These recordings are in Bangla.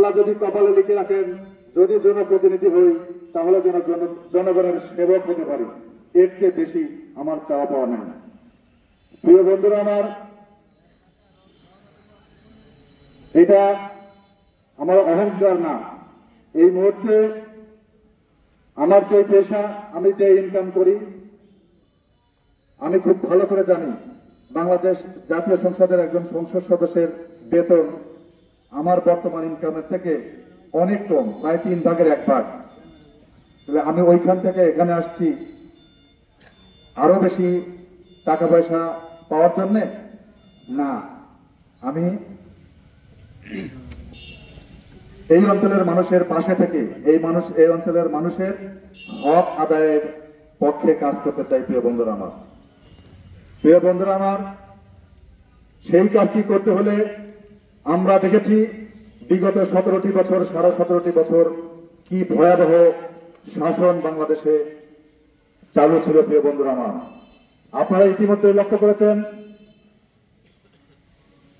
আল্লাহ যদি কপালে লিখে রাখেন যদি জনপ্রতিনিধি হই তাহলে যেন জনগণের সেবক হতে পারি, এর চেয়ে বেশি আমার চাওয়া পাওয়া নেই। প্রিয় বন্ধুরা আমার, এটা আমার অহংকার না। এই মুহূর্তে আমার যে পেশা, আমি যে ইনকাম করি, আমি খুব ভালো করে জানি বাংলাদেশ জাতীয় সংসদের একজন সংসদ সদস্যের বেতন আমার বর্তমান ইনকামের থেকে অনেক কম, প্রায় 1/3। তাহলে আমি ওইখান থেকে এখানে আসছি আরো বেশি টাকা পয়সা পাওয়ার জন্য না। আমি এই অঞ্চলের মানুষের পাশে থেকে এই অঞ্চলের মানুষের হক আদায়ের পক্ষে কাজ করতে চাই। প্রিয় বন্ধুরা আমার, সেই কাজটি করতে হলে আমরা দেখেছি বিগত 17টি বছর, 17.5 বছর কি ভয়াবহ শাসন বাংলাদেশে চালু ছিল। প্রিয় বন্ধুরা আমার, আপনারা ইতিমধ্যে লক্ষ্য করেছেন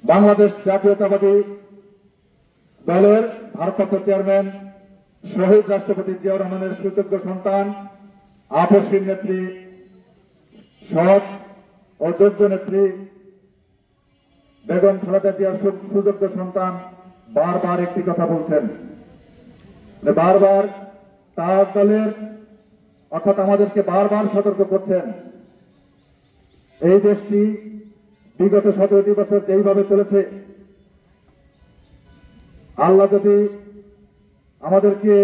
বাংলাদেশ জাতীয়তাবাদী দলের ভারপ্রাপ্ত চেয়ারম্যান শহীদ রাষ্ট্রপতি জিয়াউর রহমানের সুযোগ্য সন্তান, আপসহীন নেত্রী, সৎ ও যোগ্য নেত্রী বেগম খালেদা জিয়ার সুযোগ্য সন্তান বারবার একটি কথা বলছেন, বারবার তার দলের অর্থাৎ আমাদেরকে বারবার সতর্ক করছেন, এই দেশটি বিগত 17টি বছর যেইভাবে চলেছে, আল্লাহ যদি আমাদেরকে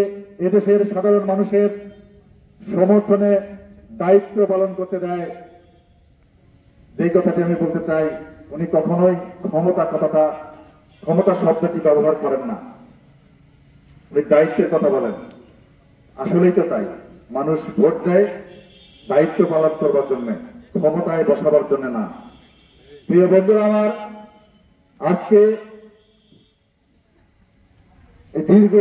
এদেশের সাধারণ মানুষের সমর্থনে দায়িত্ব পালন করতে দেয়, যেই কথাটি আমি বলতে চাই, উনি কখনোই ক্ষমতা শব্দটি ব্যবহার করেন না, উনি দায়িত্বের কথা বলেন। আসলেই তো তাই, মানুষ ভোট দেয় দায়িত্ব পালন করবার জন্য, ক্ষমতায় বসাবার জন্য না। প্রিয় বন্ধুরা আমার, আজকে দীর্ঘ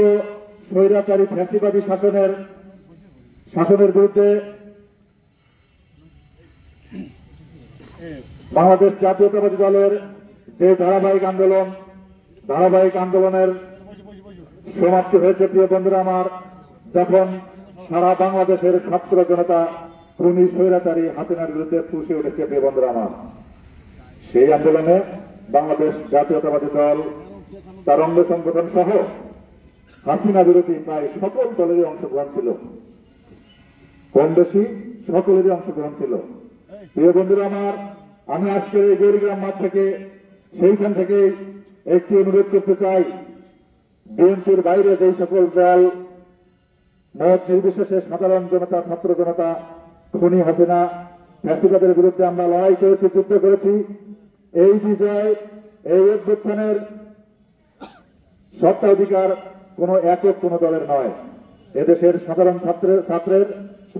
স্বৈরাচারী ফ্যাসিবাদী শাসনের বিরুদ্ধে বাংলাদেশ জাতীয়তাবাদী দলের যে ধারাবাহিক আন্দোলনের সমাপ্তি হয়েছে। প্রিয় বন্ধুরা আমার, যখন সারা বাংলাদেশের ছাত্র জনতা খুনি স্বৈরাচারী হাসিনার বিরুদ্ধে ফুঁসে উঠেছে, প্রিয় বন্ধুরা আমার, সেই আন্দোলনে বাংলাদেশ জাতীয়তাবাদী দল, তার অঙ্গ সংগঠন সহ হাসিনা বিরোধী প্রায় সকল দলেরই অংশগ্রহণ ছিল, কম বেশি সকলেরই অংশগ্রহণ ছিল। প্রিয় বন্ধুরা আমার, আমি আজকের এই গৌরীগ্রাম মাঠ থেকে সেইখান থেকে একটি অনুরোধ করতে চাই, বিএনপির বাইরে যেই সকল দল মত নির্বিশেষে সাধারণ জনতা, ছাত্র জনতা খুনি হাসিনা ফ্যাসিবাদের বিরুদ্ধে আমরা লড়াই করেছি, যুদ্ধ করেছি, এই বিজয়, এই অভ্যুত্থানের স্বত্বাধিকার কোন একক কোন দলের নয়, এদেশের সাধারণ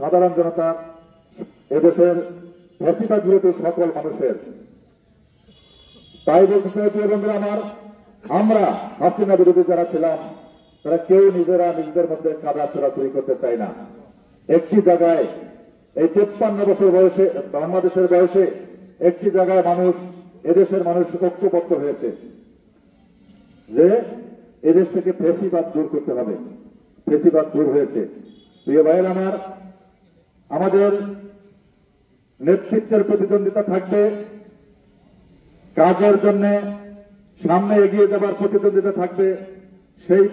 সাধারণ জনতা, এদেশের ফ্যাসিবাদ বিরোধী সকল মানুষের। তাই বলতে চাই প্রিয় বন্ধুরা আমার, আমরা হাসিনা বিরোধী যারা ছিলাম তারা কেউ নিজেদের মধ্যে কাদা ছোড়াছুড়ি করতে চাই না। একটি জায়গায় এই 53 বছর বয়সে, বাংলাদেশের বয়সে একটি জায়গায় এদেশের মানুষ ঐক্যবদ্ধ হয়েছে যে এদেশ থেকে ফ্যাসিবাদ দূর করতে হবে, ফ্যাসিবাদ দূর হয়েছে। প্রিয় ভাইয়ের আমার, আমাদের নেতৃত্বের প্রতিদ্বন্দ্বিতা থাকবে, কাজের জন্য সামনে এগিয়ে যাবার প্রতিদ্বন্দ্বিতা থাকবে। সেই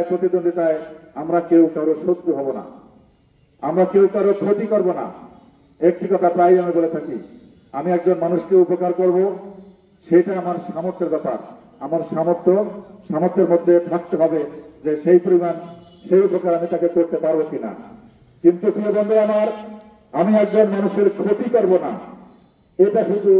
প্রতিদ্বন্দ্বিতায় আমরা কেউ কারো শত্রু হব না, আমরা কেউ কারো ক্ষতি করব না। একটি কথা প্রায় আমি বলে থাকি, আমি একজন মানুষকে উপকার করব, সেটা আমার সামর্থ্যের ব্যাপার। আমার সামর্থ্যের মধ্যে থাকতে হবে যে সেই পরিমাণ, সেই উপকার আমি তাকে করতে পারবো কিনা। কিন্তু প্রিয় বন্ধু আমার, আমি একজন মানুষের ক্ষতি করব না, এটা শুধু